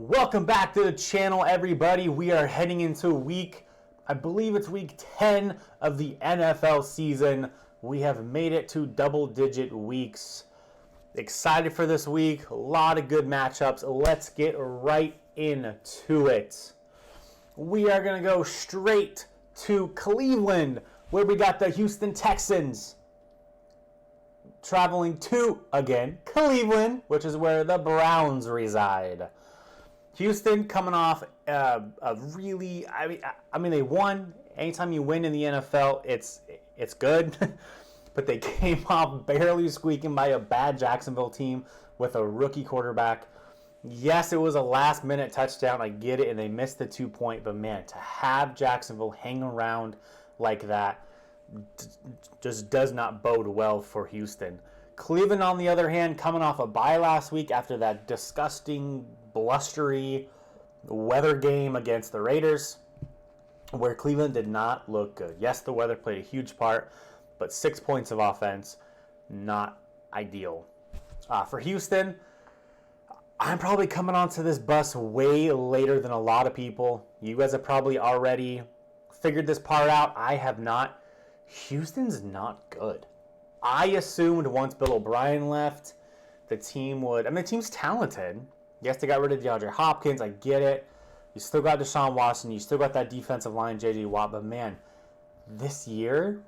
Welcome back to the channel, everybody. We are heading into I believe it's week 10 of the NFL season. We have made it to double-digit weeks. Excited for this week. A lot of good matchups. Let's get right into it. We are going to go straight to Cleveland, where we got the Houston Texans traveling to, again, Cleveland, which is where the Browns reside. Houston coming off a really, they won. Anytime you win in the NFL, it's good. But they came off barely squeaking by a bad Jacksonville team with a rookie quarterback. Yes, it was a last-minute touchdown. I get it, and they missed the 2-point. But, man, to have Jacksonville hang around like that just does not bode well for Houston. Cleveland, on the other hand, coming off a bye last week after that disgusting, blustery weather game against the Raiders, where Cleveland did not look good. Yes, the weather played a huge part, but 6 points of offense, not ideal. For Houston, I'm probably coming onto this bus way later than a lot of people. You guys have probably already figured this part out. I have not. Houston's not good. I assumed once Bill O'Brien left, the team would... the team's talented. Yes, they got rid of DeAndre Hopkins. I get it. You still got Deshaun Watson. You still got that defensive line, J.J. Watt. But, man, this year,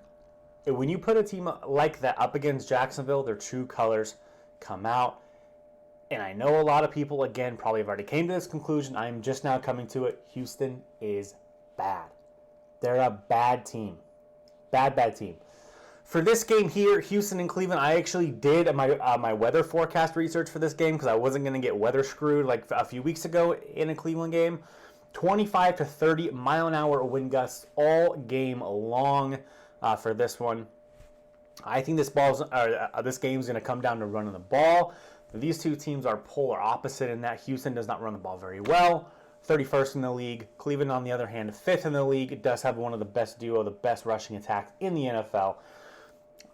when you put a team like that up against Jacksonville, their true colors come out. And I know a lot of people, again, probably have already came to this conclusion. I'm just now coming to it. Houston is bad. They're a bad team. Bad team. For this game here, Houston and Cleveland, I actually did my weather forecast research for this game because I wasn't going to get weather screwed like a few weeks ago in a Cleveland game. 25 to 30 mile-an-hour wind gusts all game long for this one. I think this game's going to come down to running the ball. These two teams are polar opposite in that Houston does not run the ball very well. 31st in the league. Cleveland, on the other hand, 5th in the league. It does have one of the best the best rushing attacks in the NFL.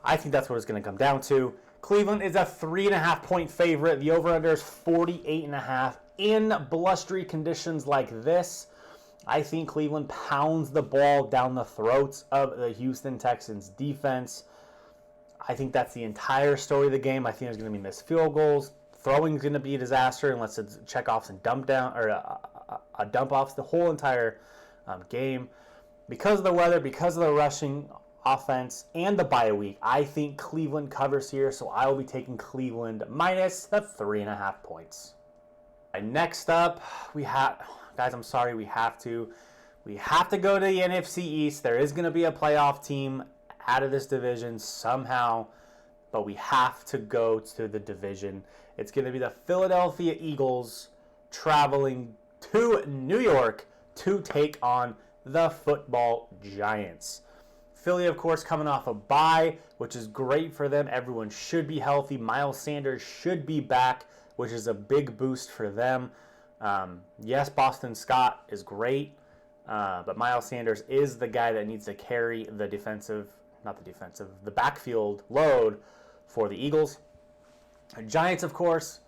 I think that's what it's going to come down to. Cleveland is a 3.5-point favorite. The over-under is 48.5. In blustery conditions like this, I think Cleveland pounds the ball down the throats of the Houston Texans defense. I think that's the entire story of the game. I think there's going to be missed field goals. Throwing is going to be a disaster unless it's check-offs and dump-offs the whole entire game. Because of the weather, because of the rushing offense, and the bye week, I think Cleveland covers here, so I will be taking Cleveland minus the 3.5 points. And next up, we have to go to the NFC East. There is going to be a playoff team out of this division somehow, but we have to go to the division. It's going to be the Philadelphia Eagles traveling to New York to take on the football Giants. Philly, of course, coming off a bye, which is great for them. Everyone should be healthy. Miles Sanders should be back, which is a big boost for them. Yes, Boston Scott is great, but Miles Sanders is the guy that needs to carry the backfield load for the Eagles. Giants, of course,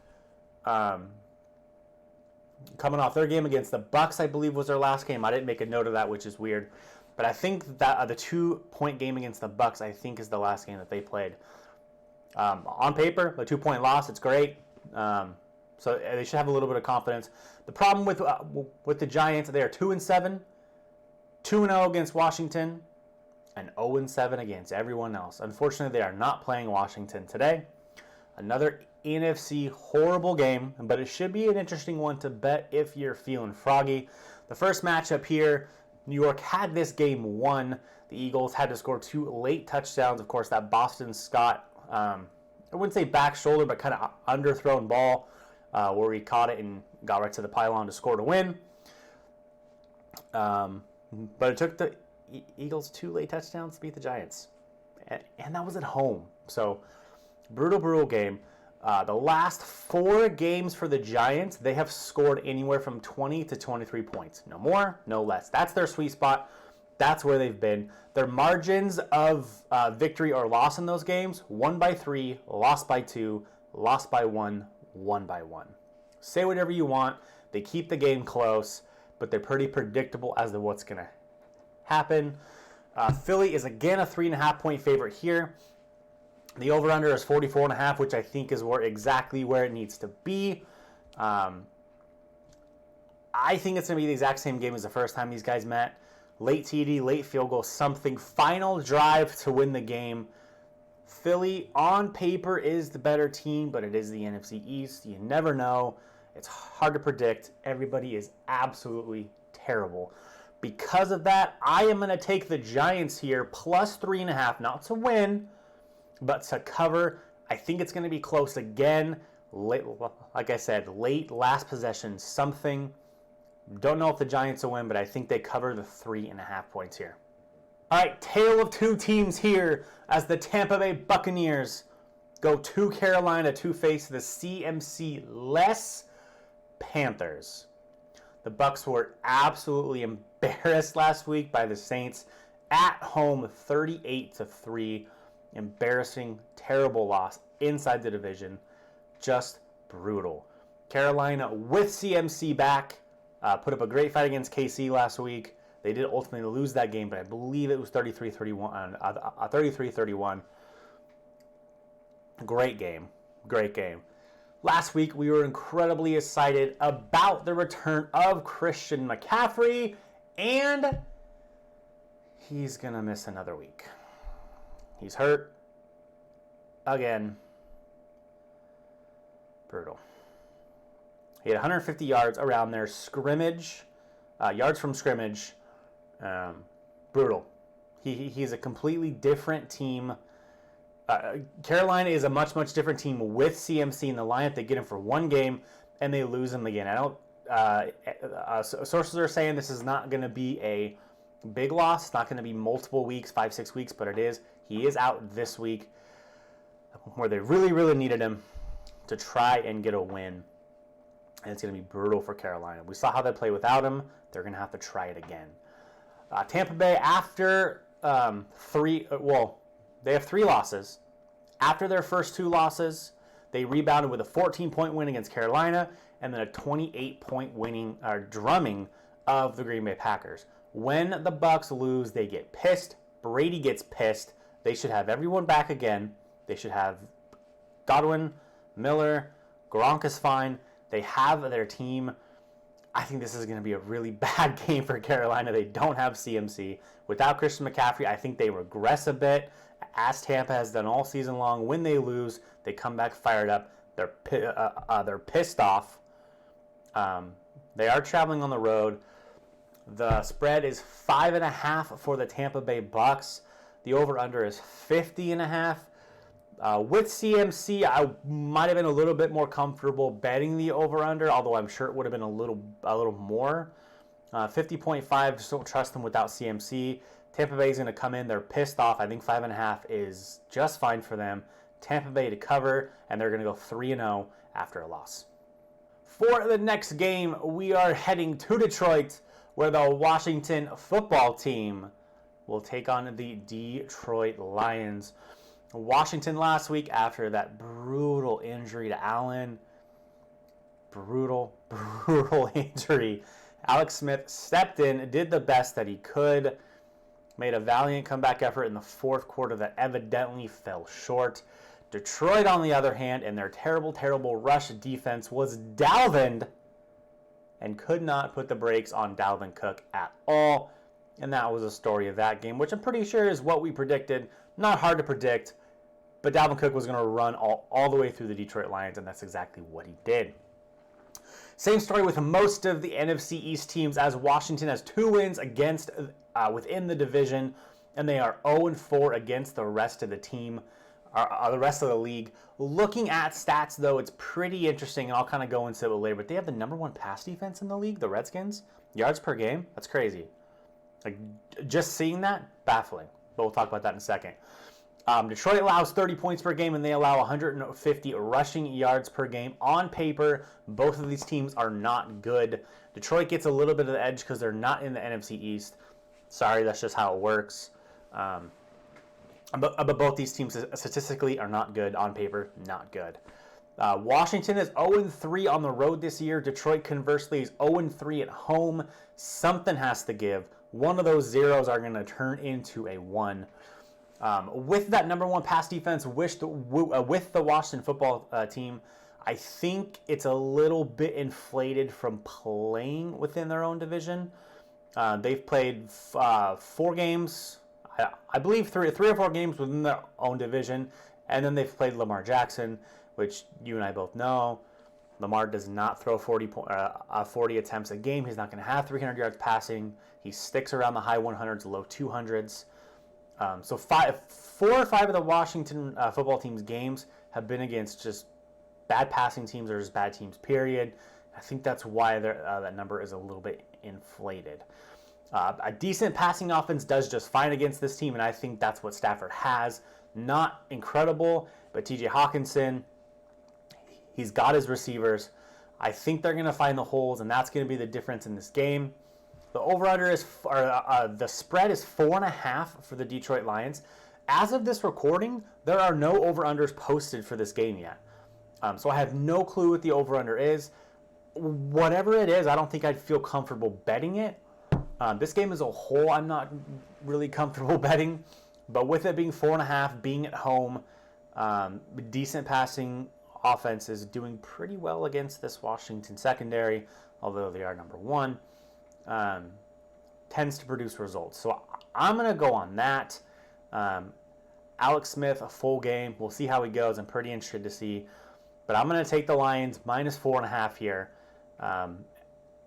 coming off their game against the Bucs, I believe was their last game. I didn't make a note of that, which is weird. But I think that the 2-point game against the Bucs, I think, is the last game that they played. On paper, a 2-point loss, it's great. So they should have a little bit of confidence. The problem with the Giants, they are 2-7, 2-0 against Washington, and 0-7 against everyone else. Unfortunately, they are not playing Washington today. Another NFC horrible game, but it should be an interesting one to bet if you're feeling froggy. The first matchup here, New York had this game won. The Eagles had to score 2 late touchdowns. Of course, that Boston Scott, I wouldn't say back shoulder, but kind of underthrown ball where he caught it and got right to the pylon to score to win. But it took the Eagles 2 late touchdowns to beat the Giants. And that was at home. So, brutal game. The last 4 games for the Giants, they have scored anywhere from 20 to 23 points. No more, no less. That's their sweet spot. That's where they've been. Their margins of victory or loss in those games, 1 by 3, lost by 2, lost by 1, won by 1. Say whatever you want. They keep the game close, but they're pretty predictable as to what's going to happen. Philly is again a 3.5-point favorite here. The over-under is 44.5, which I think is exactly where it needs to be. I think it's going to be the exact same game as the first time these guys met. Late TD, late field goal, something. Final drive to win the game. Philly, on paper, is the better team, but it is the NFC East. You never know. It's hard to predict. Everybody is absolutely terrible. Because of that, I am going to take the Giants here, plus 3.5, not to win, but to cover. I think it's going to be close again. Late, like I said, late, last possession, something. Don't know if the Giants will win, but I think they cover the 3.5 points here. All right, tale of two teams here as the Tampa Bay Buccaneers go to Carolina to face the CMC-less Panthers. The Bucs were absolutely embarrassed last week by the Saints at home, 38-3. Embarrassing, terrible loss inside the division. Just brutal. Carolina with CMC back put up a great fight against KC last week. They did ultimately lose that game, but I believe it was 33-31. Great game. Great game. Last week, we were incredibly excited about the return of Christian McCaffrey, and he's going to miss another week. He's hurt. Again. Brutal. He had 150 yards around their scrimmage, yards from scrimmage. Brutal. He's a completely different team. Carolina is a much, much different team with CMC in the lineup. They get him for one game, and they lose him again. Sources are saying this is not going to be a big loss. It's not going to be multiple weeks, 5-6 weeks, but it is. He is out this week where they really, really needed him to try and get a win. And it's going to be brutal for Carolina. We saw how they play without him. They're going to have to try it again. Tampa Bay, after they have 3 losses. After their first 2 losses, they rebounded with a 14-point win against Carolina and then a 28-point drumming of the Green Bay Packers. When the Bucs lose, they get pissed. Brady gets pissed. They should have everyone back again. They should have Godwin, Miller, Gronk is fine. They have their team. I think this is going to be a really bad game for Carolina. They don't have CMC. Without Christian McCaffrey, I think they regress a bit, as Tampa has done all season long. When they lose, they come back fired up. They're pissed off. They are traveling on the road. The spread is 5.5 for the Tampa Bay Bucs. The over/under is 50.5. With CMC, I might have been a little bit more comfortable betting the over/under, although I'm sure it would have been a little more. 50.5, just don't trust them without CMC. Tampa Bay is going to come in. They're pissed off. I think 5.5 is just fine for them. Tampa Bay to cover, and they're going to go 3-0 after a loss. For the next game, we are heading to Detroit, where the Washington football team will take on the Detroit Lions. Washington last week, after that brutal injury to Allen, brutal injury, Alex Smith stepped in, did the best that he could, made a valiant comeback effort in the fourth quarter that evidently fell short. Detroit, on the other hand, and their terrible rush defense was Dalvin and could not put the brakes on Dalvin Cook at all. And that was the story of that game, which I'm pretty sure is what we predicted. Not hard to predict, but Dalvin Cook was going to run all the way through the Detroit Lions, and that's exactly what he did. Same story with most of the NFC East teams, as Washington has 2 wins against within the division, and they are 0-4 against the rest of the team, the rest of the league. Looking at stats, though, it's pretty interesting, and I'll kind of go into it later, but they have the number 1 pass defense in the league, the Redskins. Yards per game, that's crazy. Like, just seeing that, baffling. But we'll talk about that in a second. Detroit allows 30 points per game, and they allow 150 rushing yards per game. On paper, both of these teams are not good. Detroit gets a little bit of the edge because they're not in the NFC East. Sorry, that's just how it works. But both these teams statistically are not good. On paper, not good. Washington is 0-3 on the road this year. Detroit, conversely, is 0-3 at home. Something has to give. One of those zeros are going to turn into a 1. With that number 1 pass defense with the Washington football team, I think it's a little bit inflated from playing within their own division. They've played 4 games, I believe 3 or 4 games within their own division, and then they've played Lamar Jackson, which you and I both know. Lamar does not throw 40 attempts a game. He's not going to have 300 yards passing. He sticks around the high 100s, low 200s. So 4 or 5 of the Washington football team's games have been against just bad passing teams or just bad teams, period. I think that's why that number is a little bit inflated. A decent passing offense does just fine against this team, and I think that's what Stafford has. Not incredible, but TJ Hawkinson, he's got his receivers. I think they're going to find the holes, and that's going to be the difference in this game. The over/under the spread is 4.5 for the Detroit Lions. As of this recording, there are no over/unders posted for this game yet. So I have no clue what the over/under is. Whatever it is, I don't think I'd feel comfortable betting it. This game as a whole, I'm not really comfortable betting. But with it being 4.5, being at home, decent passing offense is doing pretty well against this Washington secondary, although they are number 1. Tends to produce results. So I'm going to go on that. Alex Smith, a full game. We'll see how he goes. I'm pretty interested to see. But I'm going to take the Lions minus 4.5 here,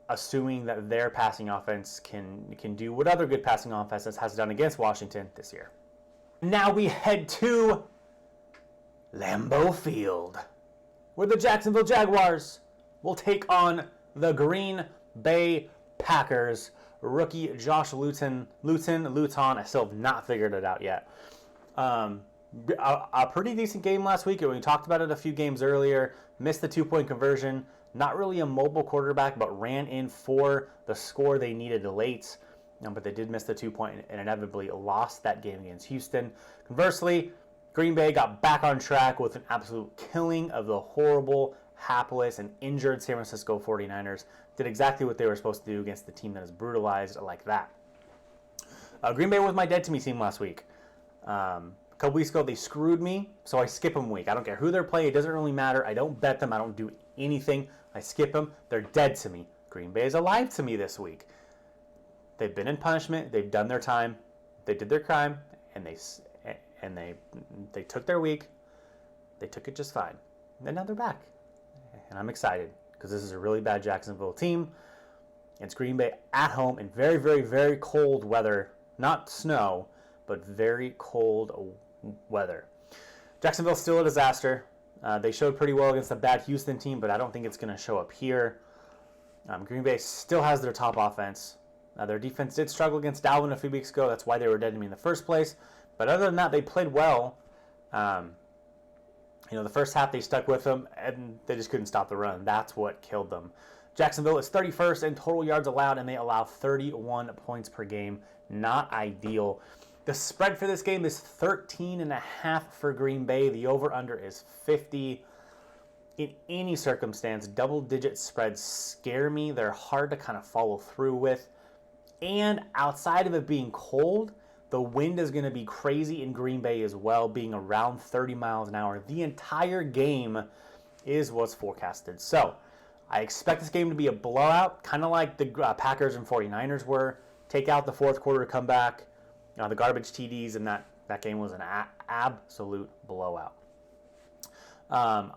assuming that their passing offense can do what other good passing offenses has done against Washington this year. Now we head to Lambeau Field, where the Jacksonville Jaguars will take on the Green Bay Packers. Rookie Josh Luton, I still have not figured it out yet. A pretty decent game last week. We talked about it a few games earlier. Missed the 2-point conversion. Not really a mobile quarterback, but ran in for the score they needed late. But they did miss the 2-point and inevitably lost that game against Houston. Conversely, Green Bay got back on track with an absolute killing of the horrible, hapless, and injured San Francisco 49ers. Did exactly what they were supposed to do against the team that is brutalized like that. Green Bay was my dead-to-me team last week. A couple weeks ago, they screwed me, so I skip them week. I don't care who they're playing. It doesn't really matter. I don't bet them. I don't do anything. I skip them. They're dead to me. Green Bay is alive to me this week. They've been in punishment. They've done their time. They did their crime, and they took their week. They took it just fine. And now they're back. And I'm excited because this is a really bad Jacksonville team. It's Green Bay at home in very, very, very cold weather. Not snow, but very cold weather. Jacksonville's still a disaster. They showed pretty well against a bad Houston team, but I don't think it's going to show up here. Green Bay still has their top offense. Their defense did struggle against Dalvin a few weeks ago. That's why they were dead to me in the first place. But other than that, they played well. The first half they stuck with them, and they just couldn't stop the run. That's what killed them. Jacksonville is 31st in total yards allowed, and they allow 31 points per game. Not ideal. The spread for this game is 13.5 for Green Bay. The over-under is 50. In any circumstance, double-digit spreads scare me. They're hard to kind of follow through with. And outside of it being cold, the wind is going to be crazy in Green Bay as well, being around 30 miles an hour. The entire game is what's forecasted. So I expect this game to be a blowout, kind of like the Packers and 49ers were. Take out the fourth quarter comeback, the garbage TDs, and that game was an absolute blowout. I'm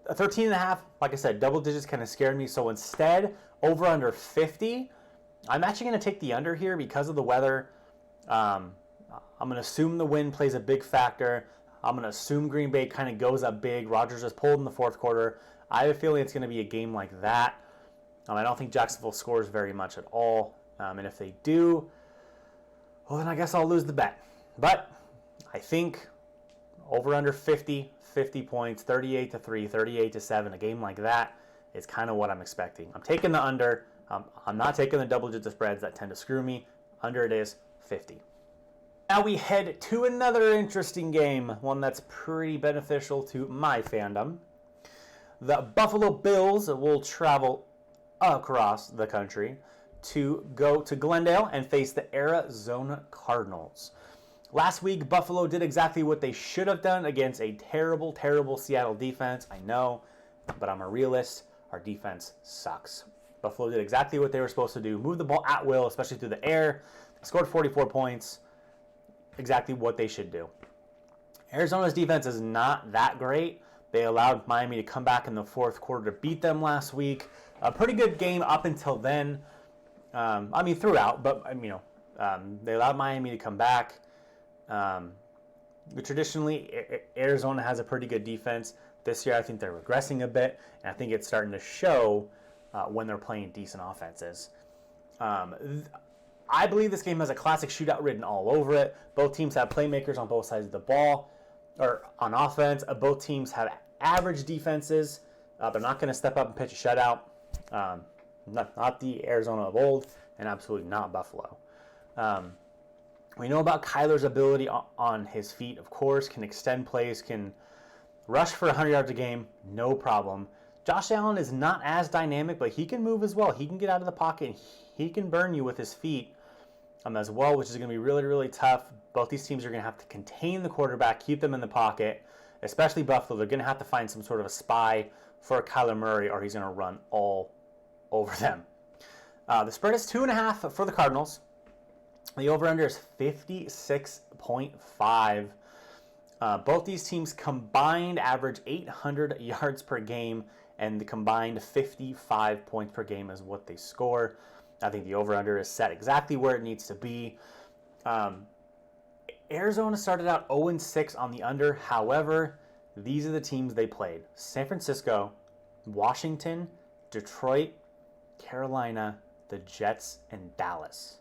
a 13.5, like I said, double digits kind of scared me. So instead, over under 50. I'm actually going to take the under here because of the weather. I'm going to assume the wind plays a big factor. I'm going to assume Green Bay kind of goes up big. Rodgers just pulled in the fourth quarter. I have a feeling it's going to be a game like that. I don't think Jacksonville scores very much at all. And if they do, well, then I guess I'll lose the bet. But I think over under 50 points, 38-3, 38-7, a game like that is kind of what I'm expecting. I'm taking the under. I'm not taking the double-digit spreads that tend to screw me. Under it is 50. Now we head to another interesting game, one that's pretty beneficial to my fandom. The Buffalo Bills will travel across the country to go to Glendale and face the Arizona Cardinals. Last week, Buffalo did exactly what they should have done against a terrible, terrible Seattle defense. I know, but I'm a realist. Our defense sucks. Buffalo did exactly what they were supposed to do. Move the ball at will, especially through the air. Scored 44 points. Exactly what they should do. Arizona's defense is not that great. They allowed Miami to come back in the fourth quarter to beat them last week. A pretty good game up until then. Throughout, but they allowed Miami to come back. Traditionally, Arizona has a pretty good defense. This year, I think they're regressing a bit, and I think it's starting to show when they're playing decent offenses. I believe this game has a classic shootout written all over it. Both teams have playmakers on both sides of the ball, or on offense. Both teams have average defenses. They're not going to step up and pitch a shutout. Not the Arizona of old, and absolutely not Buffalo. We know about Kyler's ability on his feet, of course, can extend plays, can rush for 100 yards a game, no problem. Josh Allen is not as dynamic, but he can move as well. He can get out of the pocket, and he can burn you with his feet as well, which is going to be really, really tough. Both these teams are going to have to contain the quarterback, keep them in the pocket, especially Buffalo. They're going to have to find some sort of a spy for Kyler Murray, or he's going to run all over them. The spread is 2.5 for the Cardinals. The over-under is 56.5. Both these teams combined average 800 yards per game, and the combined 55 points per game is what they score. I think the over-under is set exactly where it needs to be. Arizona started out 0-6 on the under. However, these are the teams they played: San Francisco, Washington, Detroit, Carolina, the Jets, and Dallas.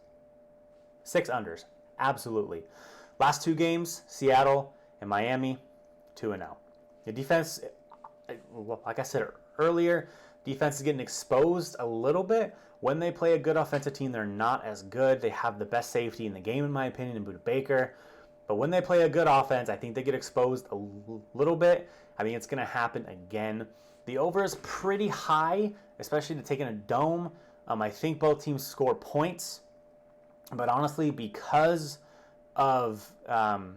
6 unders, absolutely. Last 2 games, Seattle and Miami, 2-0. The defense, like I said earlier, defense is getting exposed a little bit. When they play a good offensive team, they're not as good. They have the best safety in the game, in my opinion, in Budda Baker. But when they play a good offense, I think they get exposed a little bit. I think it's going to happen again. The over is pretty high, especially to take in a dome. I think both teams score points. But honestly, because of both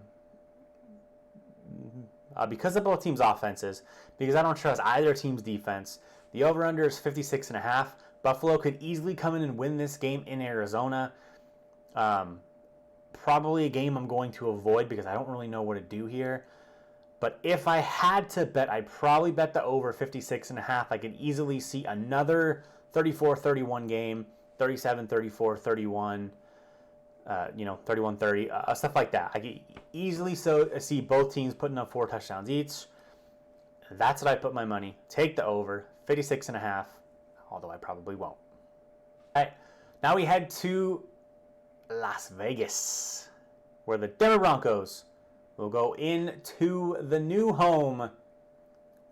teams' offenses, because I don't trust either team's defense, the over-under is 56.5. Buffalo could easily come in and win this game in Arizona. Probably a game I'm going to avoid because I don't really know what to do here. But if I had to bet, I'd probably bet the over 56.5. I could easily see another 34-31 game, 37-34, 31, 31-30, stuff like that. I could easily see both teams putting up 4 touchdowns each. That's what I put my money. Take the over, 56.5, although I probably won't. All right, now we head to Las Vegas, where the Denver Broncos will go into the new home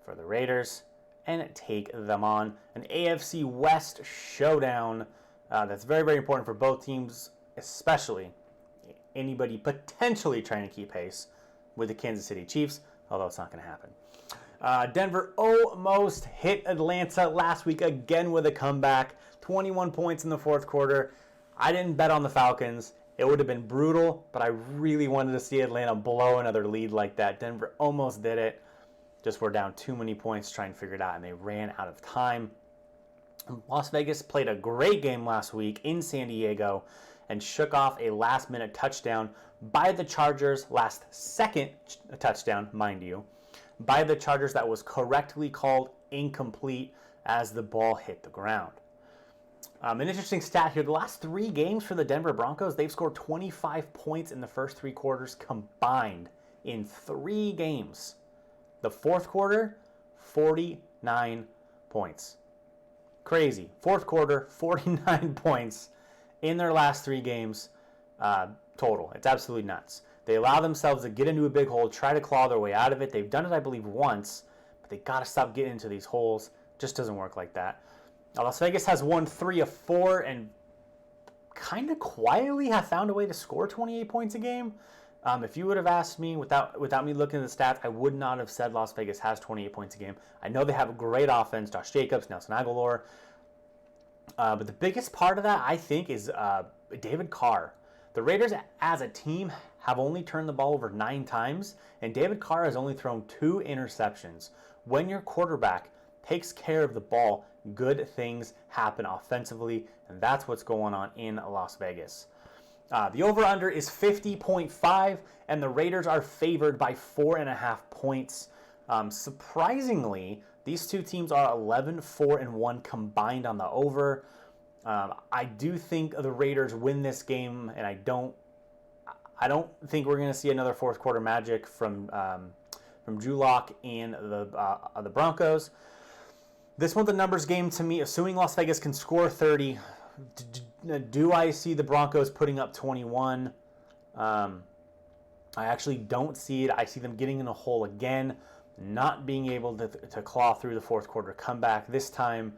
for the Raiders and take them on. An AFC West showdown that's very, very important for both teams, especially anybody potentially trying to keep pace with the Kansas City Chiefs, although it's not going to happen. Denver almost hit Atlanta last week again with a comeback. 21 points in the fourth quarter. I didn't bet on the Falcons. It would have been brutal, but I really wanted to see Atlanta blow another lead like that. Denver almost did it. Just were down too many points trying to figure it out, and they ran out of time. Las Vegas played a great game last week in San Diego and shook off a last-minute touchdown by the Chargers, last second touchdown, mind you, by the Chargers that was correctly called incomplete as the ball hit the ground. An interesting stat here, the last 3 games for the Denver Broncos, they've scored 25 points in the first 3 quarters combined in 3 games. The fourth quarter, 49 points. Crazy. Fourth quarter, 49 points in their last 3 games total. It's absolutely nuts. They allow themselves to get into a big hole, try to claw their way out of it. They've done it, I believe, once, but they got to stop getting into these holes. Just doesn't work like that. Las Vegas has won 3 of 4 and kind of quietly have found a way to score 28 points a game. If you would have asked me without me looking at the stats, I would not have said Las Vegas has 28 points a game. I know they have a great offense, Josh Jacobs, Nelson Aguilar. But the biggest part of that, I think, is David Carr. The Raiders, as a team, have only turned the ball over 9 times, and David Carr has only thrown 2 interceptions. When your quarterback takes care of the ball, good things happen offensively, and that's what's going on in Las Vegas. The over-under is 50.5, and the Raiders are favored by 4.5 points. Surprisingly, these two teams are 11-4-1 combined on the over. I do think the Raiders win this game, and I don't think we're going to see another fourth quarter magic from Drew Lock and the Broncos. This one's a numbers game to me. Assuming Las Vegas can score 30, do I see the Broncos putting up 21? I actually don't see it. I see them getting in a hole again, not being able to claw through the fourth quarter comeback. This time,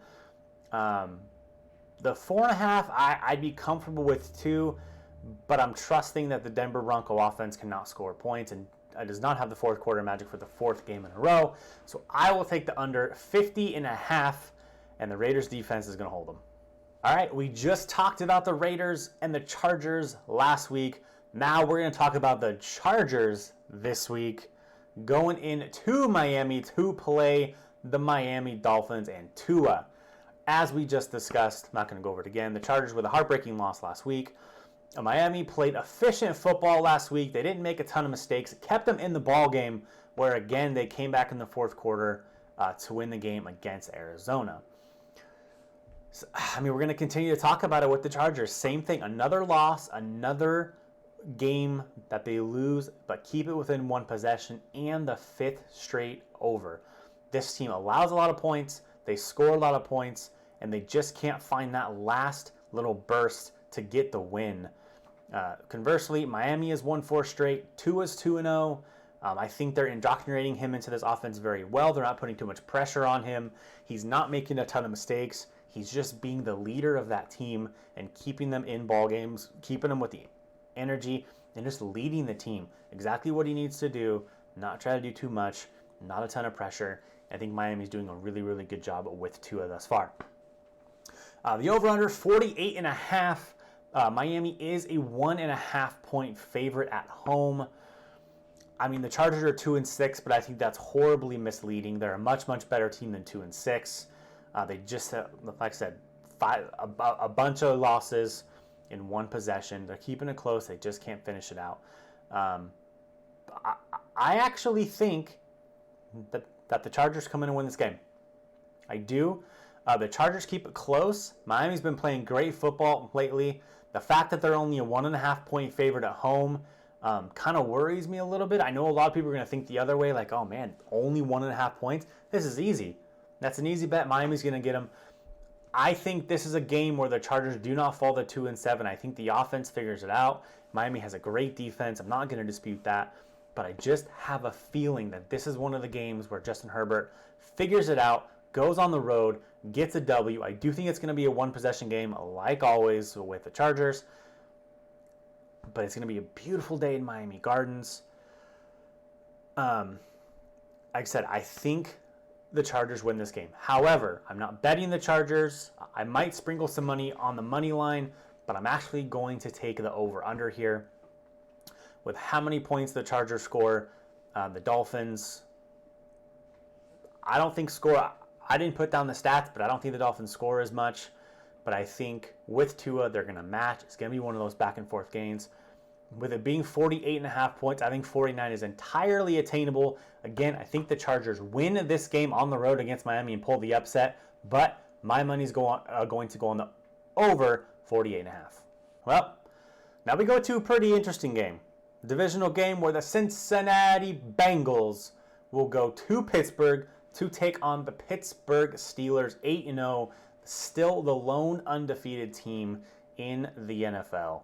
the 4.5, I'd be comfortable with 2, but I'm trusting that the Denver Bronco offense cannot score points and does not have the fourth quarter magic for the 4th game in a row. So I will take the under 50.5, and the Raiders defense is going to hold them. All right, we just talked about the Raiders and the Chargers last week. Now we're going to talk about the Chargers this week, going into Miami to play the Miami Dolphins and Tua. As we just discussed, I'm not going to go over it again, the Chargers with a heartbreaking loss last week. Miami played efficient football last week. They didn't make a ton of mistakes. It kept them in the ball game, where again they came back in the fourth quarter to win the game against Arizona. So, we're going to continue to talk about it with the Chargers. Same thing, another loss, another game that they lose, but keep it within 1 possession, and the 5th straight over. This team allows a lot of points, they score a lot of points, and they just can't find that last little burst to get the win. Conversely, Miami has won 4 straight. Tua's 2-0. I think they're indoctrinating him into this offense very well. They're not putting too much pressure on him. He's not making a ton of mistakes. He's just being the leader of that team and keeping them in ball games, keeping them with the energy, and just leading the team. Exactly what he needs to do. Not try to do too much. Not a ton of pressure. I think Miami's doing a really, really good job with Tua thus far. The over-under, 48.5. Miami is a 1.5 point favorite at home. The Chargers are 2-6, but I think that's horribly misleading. They're a much, much better team than 2-6. They just, like I said, a bunch of losses in 1 possession. They're keeping it close. They just can't finish it out. I actually think that the Chargers come in and win this game. I do. The Chargers keep it close. Miami's been playing great football lately. The fact that they're only a 1.5 point favorite at home kind of worries me a little bit. I know a lot of people are going to think the other way, like, oh man, only 1.5 points. This is easy. That's an easy bet. Miami's going to get them. I think this is a game where the Chargers do not fall to 2-7. I think the offense figures it out. Miami has a great defense. I'm not going to dispute that. But I just have a feeling that this is one of the games where Justin Herbert figures it out, goes on the road, gets a W. I do think it's going to be a 1-possession game, like always with the Chargers. But it's going to be a beautiful day in Miami Gardens. Like I said, I think the Chargers win this game. However, I'm not betting the Chargers. I might sprinkle some money on the money line, but I'm actually going to take the over-under here. With how many points the Chargers score, the Dolphins, I don't think score. I didn't put down the stats, but I don't think the Dolphins score as much. But I think with Tua, they're going to match. It's going to be one of those back and forth games. With it being 48.5 points, I think 49 is entirely attainable. Again, I think the Chargers win this game on the road against Miami and pull the upset. But my money's going to go on the over 48.5. Well, now we go to a pretty interesting game. Divisional game where the Cincinnati Bengals will go to Pittsburgh to take on the Pittsburgh Steelers, 8-0, still the lone undefeated team in the NFL.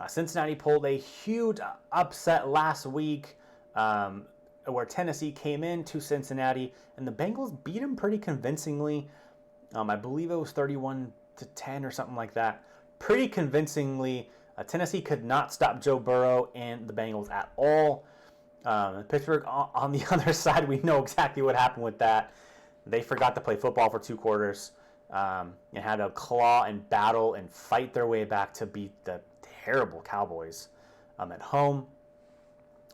Cincinnati pulled a huge upset last week where Tennessee came into Cincinnati, and the Bengals beat them pretty convincingly. I believe it was 31-10 or something like that. pretty convincingly. Tennessee could not stop Joe Burrow and the Bengals at all. Pittsburgh, on the other side, we know exactly what happened with that. They forgot to play football for 2 quarters and had to claw and battle and fight their way back to beat the terrible Cowboys at home.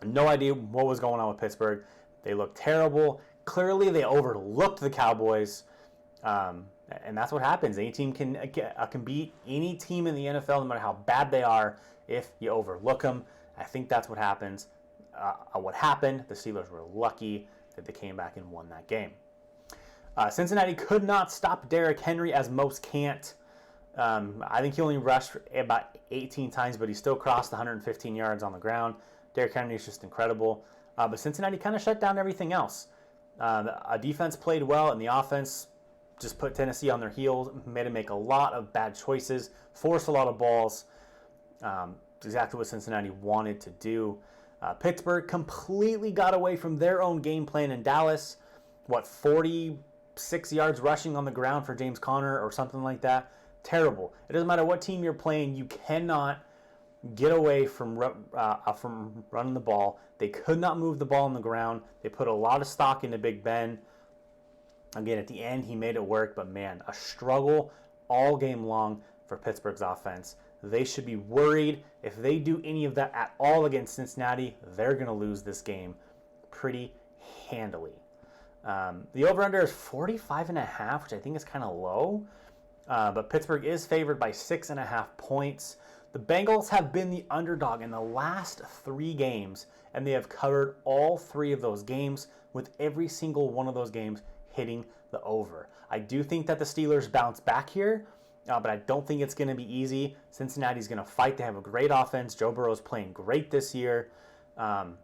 No idea what was going on with Pittsburgh. They looked terrible. Clearly, they overlooked the Cowboys. And that's what happens. Any team can beat any team in the NFL, no matter how bad they are, if you overlook them. I think that's what happens. What happened, the Steelers were lucky that they came back and won that game. Cincinnati could not stop Derrick Henry, as most can't. I think he only rushed about 18 times, but he still crossed 115 yards on the ground. Derrick Henry is just incredible. But Cincinnati kind of shut down everything else. A defense played well, and the offense just put Tennessee on their heels, made them make a lot of bad choices, forced a lot of balls. Exactly what Cincinnati wanted to do. Pittsburgh completely got away from their own game plan in Dallas. 46 yards rushing on the ground for James Conner or something like that. Terrible. It doesn't matter what team you're playing, you cannot get away from running the ball. They could not move the ball on the ground. They put a lot of stock into Big Ben. Again, at the end, he made it work, but man, a struggle all game long for Pittsburgh's offense. They should be worried. If they do any of that at all against Cincinnati, they're going to lose this game pretty handily. The over-under is 45.5, which I think is kind of low, but Pittsburgh is favored by 6.5 points. The Bengals have been the underdog in the last 3 games, and they have covered all 3 of those games, with every single one of those games hitting the over. I do think that the Steelers bounce back here, but I don't think it's going to be easy. Cincinnati's going to fight. They have a great offense. Joe Burrow's playing great this year. And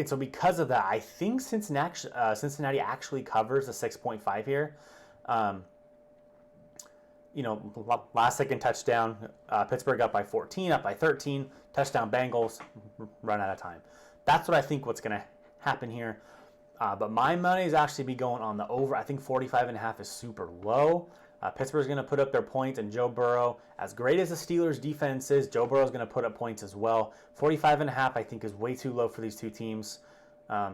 so because of that, I think Cincinnati actually covers the 6.5 here. Last second touchdown, Pittsburgh up by 14, up by 13, touchdown Bengals, run out of time. That's what I think what's going to happen here. But my money is actually be going on the over. I think 45.5 is super low. Pittsburgh's going to put up their points, and Joe Burrow, as great as the Steelers' defense is, Joe Burrow's going to put up points as well. 45.5, I think, is way too low for these 2 teams,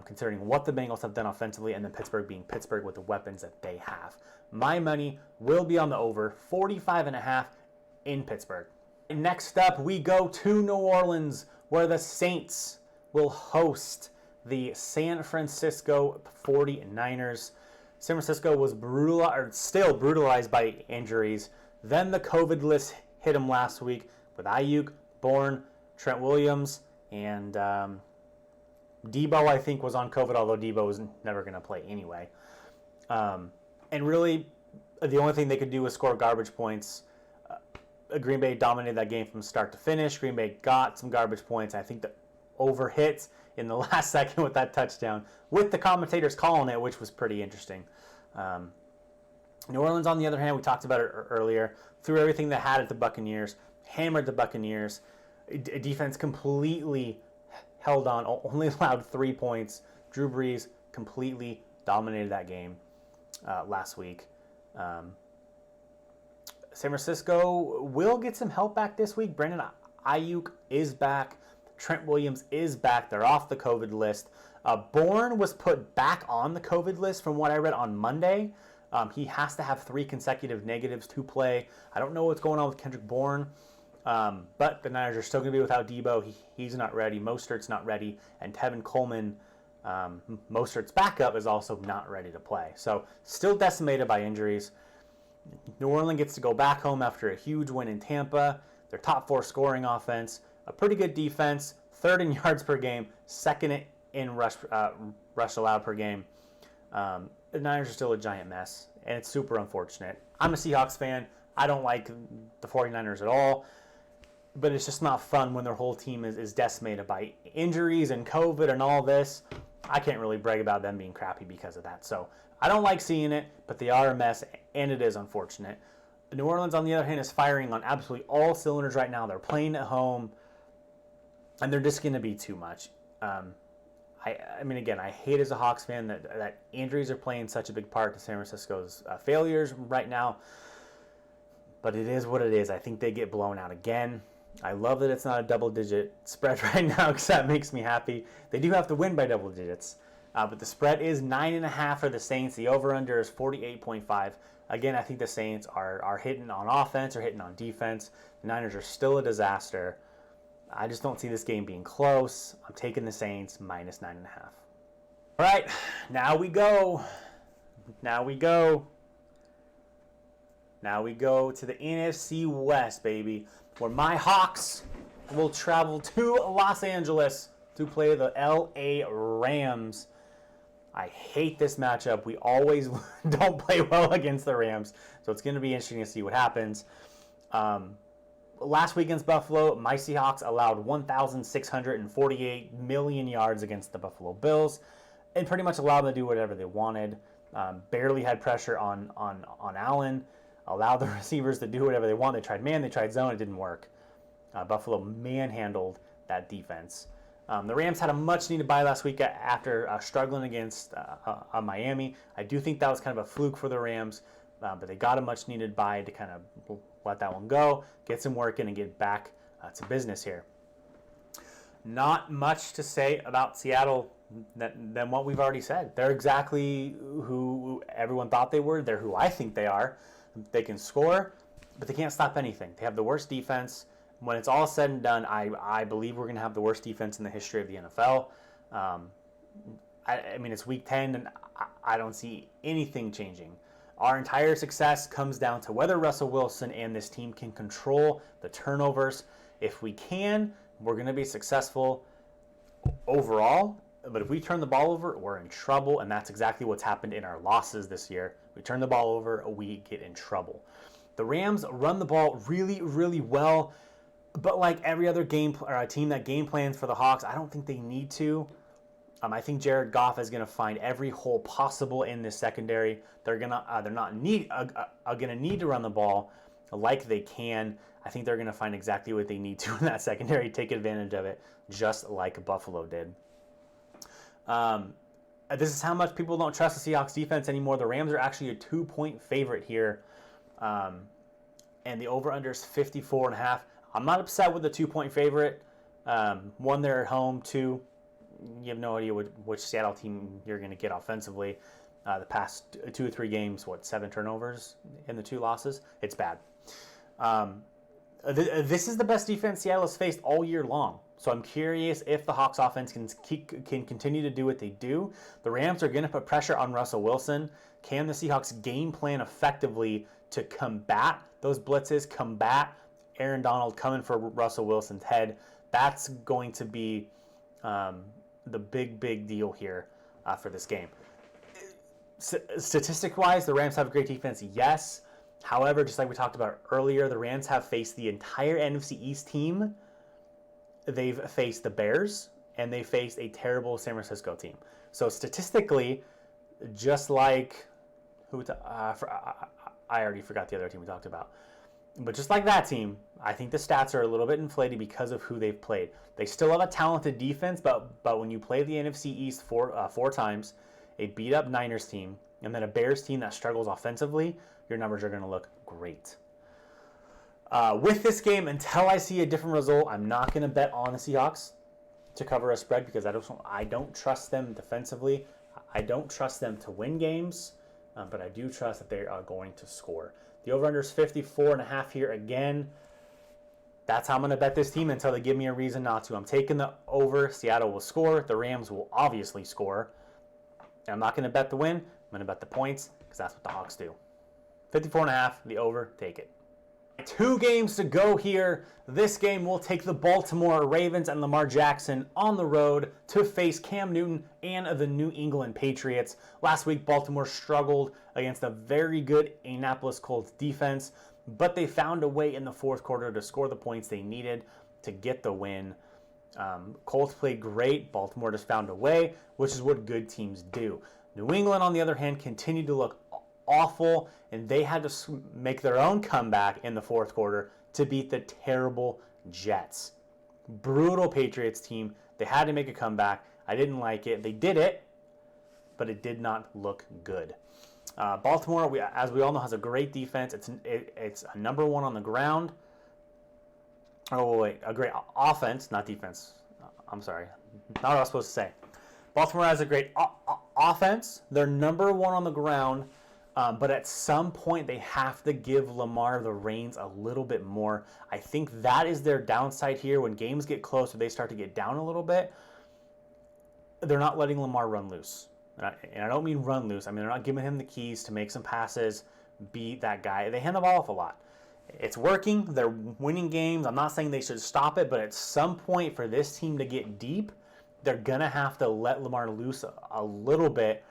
considering what the Bengals have done offensively, and then Pittsburgh being Pittsburgh with the weapons that they have. My money will be on the over, 45.5 in Pittsburgh. Next up, we go to New Orleans, where the Saints will host the San Francisco 49ers. San Francisco was still brutalized by injuries. Then the COVID list hit them last week with Ayuk, Bourne, Trent Williams, and Debo, I think, was on COVID, although Debo was never going to play anyway. And really, the only thing they could do was score garbage points. Green Bay dominated that game from start to finish. Green Bay got some garbage points. I think the over hits in the last second with that touchdown, with the commentators calling it, which was pretty interesting. New Orleans, on the other hand, we talked about it earlier, threw everything they had at the Buccaneers, hammered the Buccaneers. Defense completely held on, only allowed 3 points. Drew Brees completely dominated that game last week. San Francisco will get some help back this week. Brandon Ayuk is back. Trent Williams is back. They're off the COVID list. Bourne was put back on the COVID list from what I read on Monday. He has to have 3 consecutive negatives to play. I don't know what's going on with Kendrick Bourne, but the Niners are still going to be without Debo. He's not ready. Mostert's not ready. And Tevin Coleman, Mostert's backup, is also not ready to play. So still decimated by injuries. New Orleans gets to go back home after a huge win in Tampa. Their top 4 scoring offense. A pretty good defense, 3rd in yards per game, 2nd in rush allowed per game. The Niners are still a giant mess, and it's super unfortunate. I'm a Seahawks fan. I don't like the 49ers at all, but it's just not fun when their whole team is decimated by injuries and COVID and all this. I can't really brag about them being crappy because of that. So I don't like seeing it, but they are a mess, and it is unfortunate. New Orleans, on the other hand, is firing on absolutely all cylinders right now. They're playing at home, and they're just going to be too much. I mean, again, I hate as a Hawks fan that injuries are playing such a big part to San Francisco's failures right now. But it is what it is. I think they get blown out again. I love that it's not a double-digit spread right now because that makes me happy. They do have to win by double digits. But the spread is 9.5 for the Saints. The over-under is 48.5. Again, I think the Saints are hitting on offense or hitting on defense. The Niners are still a disaster. I just don't see this game being close. I'm taking the Saints minus 9.5. All right, now we go. Now we go to the NFC West, baby, where my Hawks will travel to Los Angeles to play the LA Rams. I hate this matchup. We always don't play well against the Rams, so it's going to be interesting to see what happens. Last week against Buffalo, my Seahawks allowed 1,648 million yards against the Buffalo Bills and pretty much allowed them to do whatever they wanted. Barely had pressure on Allen, allowed the receivers to do whatever they want. They tried man, they tried zone, it didn't work. Buffalo manhandled that defense. The Rams had a much-needed bye last week after struggling against Miami. I do think that was kind of a fluke for the Rams, but they got a much-needed bye to kind of let that one go, get some work in, and get back to business here. Not much to say about Seattle than what we've already said. They're exactly who everyone thought they were. They're who I think they are. They can score, but they can't stop anything. They have the worst defense. When it's all said and done, I believe we're going to have the worst defense in the history of the NFL. I mean, it's week 10, and I don't see anything changing. Our entire success comes down to whether Russell Wilson and this team can control the turnovers. If we can, we're going to be successful overall. But if we turn the ball over, we're in trouble, and that's exactly what's happened in our losses this year. We turn the ball over, we get in trouble. The Rams run the ball really, really well. But like every other team that game plans for the Hawks, I don't think they need to. I think Jared Goff is going to find every hole possible in this secondary. They're gonna need to run the ball like they can. I think they're going to find exactly what they need to in that secondary, take advantage of it, just like Buffalo did. This is how much people don't trust the Seahawks defense anymore. The Rams are actually a 2-point favorite here, and the over/under is 54.5. I'm not upset with the 2-point favorite. One, they're at home. Two, you have no idea which Seattle team you're going to get offensively. The past 2 or 3 games, 7 turnovers in the 2 losses? It's bad. This is the best defense Seattle has faced all year long. So I'm curious if the Hawks offense can continue to do what they do. The Rams are going to put pressure on Russell Wilson. Can the Seahawks game plan effectively to combat those blitzes, combat Aaron Donald coming for Russell Wilson's head? That's going to be the big deal here for this game. Statistic-wise, the Rams have a great defense, yes. However, just like we talked about earlier, the Rams have faced the entire NFC East team. They've faced the Bears, and they faced a terrible San Francisco team. So statistically, just like I already forgot the other team we talked about. But just like that team, I think the stats are a little bit inflated because of who they've played. They still have a talented defense, but when you play the NFC East four times, a beat-up Niners team, and then a Bears team that struggles offensively, your numbers are going to look great. With this game, until I see a different result, I'm not going to bet on the Seahawks to cover a spread because I don't trust them defensively. I don't trust them to win games, but I do trust that they are going to score. The over-under is 54.5 here again. That's how I'm going to bet this team until they give me a reason not to. I'm taking the over. Seattle will score. The Rams will obviously score. And I'm not going to bet the win. I'm going to bet the points because that's what the Hawks do. 54.5, the over, take it. 2 games to go here. This game will take the Baltimore Ravens and Lamar Jackson on the road to face Cam Newton and the New England Patriots. Last week, Baltimore struggled against a very good Indianapolis Colts defense, but they found a way in the fourth quarter to score the points they needed to get the win. Colts played great. Baltimore just found a way, which is what good teams do. New England, on the other hand, continued to look awful, and they had to make their own comeback in the fourth quarter to beat the terrible Jets. Brutal Patriots team. They had to make a comeback. I didn't like it. They did it, but it did not look good. Baltimore, as we all know, has a great defense. It's a number one on the ground. Oh, wait, a great offense, not defense. I'm sorry. Not what I was supposed to say. Baltimore has a great offense. They're number one on the ground, but at some point they have to give Lamar the reins a little bit more. I think that is their downside here. When games get close or they start to get down a little bit, they're not letting Lamar run loose. And I don't mean run loose. I mean, they're not giving him the keys to make some passes, be that guy. They hand the ball off a lot. It's working. They're winning games. I'm not saying they should stop it, but at some point for this team to get deep, they're going to have to let Lamar loose a little bit.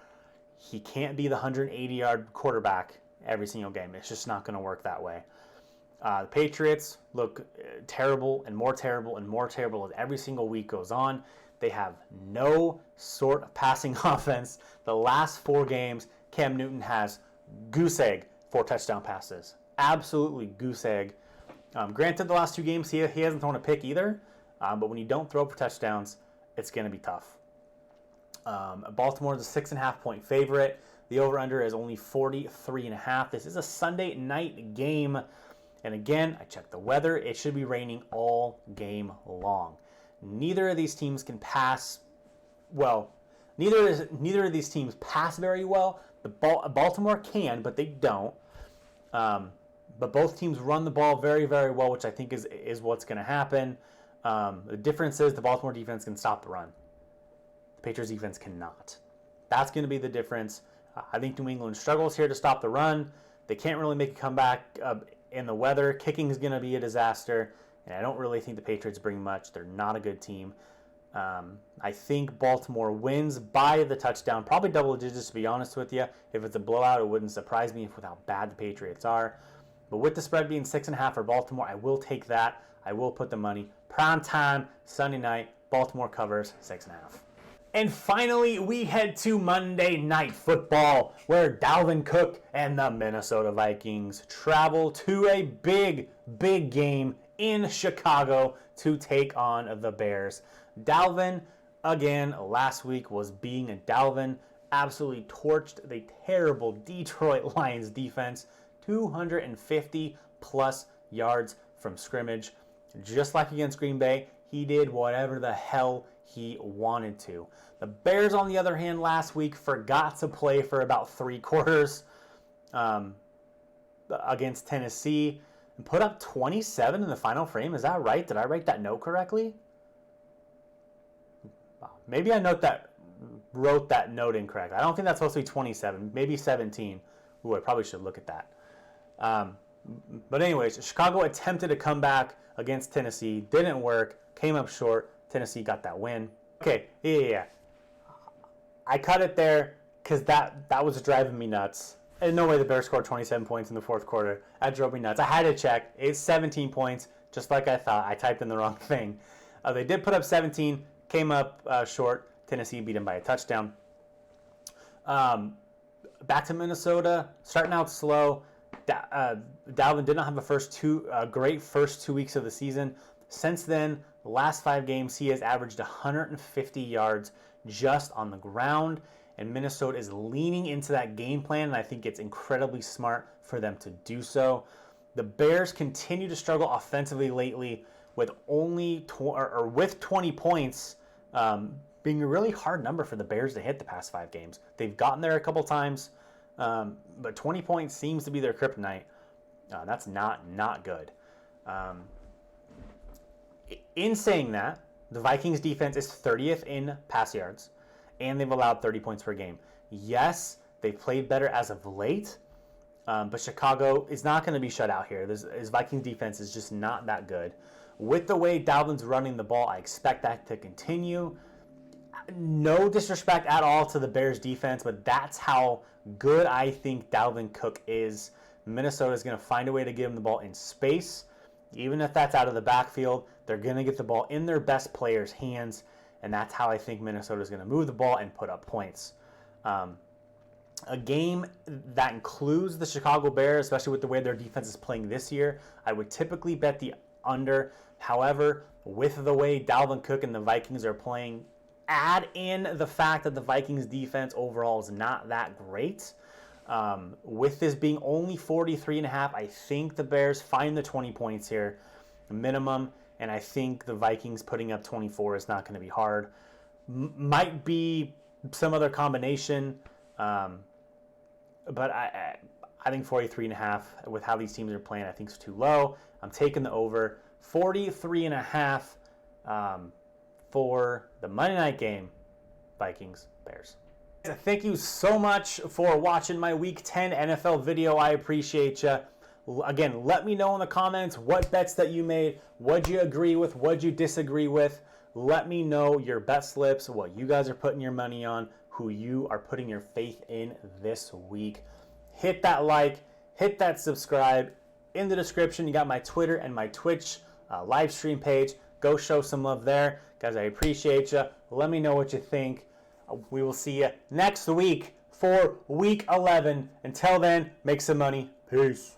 He can't be the 180-yard quarterback every single game. It's just not going to work that way. The Patriots look terrible and more terrible and more terrible as every single week goes on. They have no sort of passing offense. The last 4 games, Cam Newton has goose egg 4 touchdown passes. Absolutely goose egg. Granted, the last 2 games, he hasn't thrown a pick either. But when you don't throw for touchdowns, it's going to be tough. Baltimore is a 6.5-point favorite. The over-under is only 43.5. This is a Sunday night game. And again, I checked the weather. It should be raining all game long. Neither of these teams can pass well. Neither of these teams pass very well. Baltimore can, but they don't. But both teams run the ball very, very well, which I think is what's going to happen. The difference is the Baltimore defense can stop the run. The Patriots defense cannot. That's going to be the difference. I think New England struggles here to stop the run. They can't really make a comeback in the weather. Kicking is going to be a disaster. And I don't really think the Patriots bring much. They're not a good team. I think Baltimore wins by the touchdown, probably double digits to be honest with you. If it's a blowout, it wouldn't surprise me with how bad the Patriots are. But with the spread being 6.5 for Baltimore, I will take that. I will put the money. Prime time, Sunday night, Baltimore covers 6.5. And finally, we head to Monday Night Football, where Dalvin Cook and the Minnesota Vikings travel to a big, big game in Chicago to take on the Bears. Dalvin, again, last week was being a Dalvin, absolutely torched the terrible Detroit Lions defense, 250 plus yards from scrimmage. Just like against Green Bay, he did whatever the hell he wanted to. The Bears, on the other hand, last week forgot to play for about 3 quarters against Tennessee and put up 27 in the final frame. Is that right? Did I write that note correctly? Maybe I wrote that note incorrect. I don't think that's supposed to be 27. Maybe 17. Ooh, I probably should look at that. But anyways, Chicago attempted to come back against Tennessee. Didn't work. Came up short. Tennessee got that win. Okay, yeah. I cut it there because that was driving me nuts. And no way the Bears scored 27 points in the fourth quarter. That drove me nuts. I had to check. It's 17 points, just like I thought. I typed in the wrong thing. They did put up 17, came up short. Tennessee beat them by a touchdown. Back to Minnesota, starting out slow. Dalvin did not have a great first 2 weeks of the season. Since then, the last 5 games, he has averaged 150 yards just on the ground. And Minnesota is leaning into that game plan, and I think it's incredibly smart for them to do so. The Bears continue to struggle offensively lately with with 20 points being a really hard number for the Bears to hit the past 5 games. They've gotten there a couple times, but 20 points seems to be their kryptonite. That's not good. In saying that, the Vikings defense is 30th in pass yards, and they've allowed 30 points per game. Yes, they've played better as of late, but Chicago is not going to be shut out here. His Vikings defense is just not that good. With the way Dalvin's running the ball, I expect that to continue. No disrespect at all to the Bears defense, but that's how good I think Dalvin Cook is. Minnesota is going to find a way to give him the ball in space. Even if that's out of the backfield, they're going to get the ball in their best players' hands, and that's how I think Minnesota is going to move the ball and put up points. A game that includes the Chicago Bears, especially with the way their defense is playing this year, I would typically bet the under. However, with the way Dalvin Cook and the Vikings are playing, add in the fact that the Vikings defense overall is not that great. With this being only 43.5, I think the Bears find the 20 points here, minimum, and I think the Vikings putting up 24 is not going to be hard. Might be some other combination, but I think 43.5 with how these teams are playing, I think is too low. I'm taking the over. 43.5 for the Monday night game, Vikings, Bears. Thank you so much for watching my Week 10 NFL video. I appreciate you. Again, let me know in the comments what bets that you made, what you agree with, what you disagree with. Let me know your bet slips, what you guys are putting your money on, who you are putting your faith in this week. Hit that like, hit that subscribe. In the description, you got my Twitter and my Twitch live stream page. Go show some love there. Guys, I appreciate you. Let me know what you think. We will see you next week for Week 11. Until then, make some money. Peace.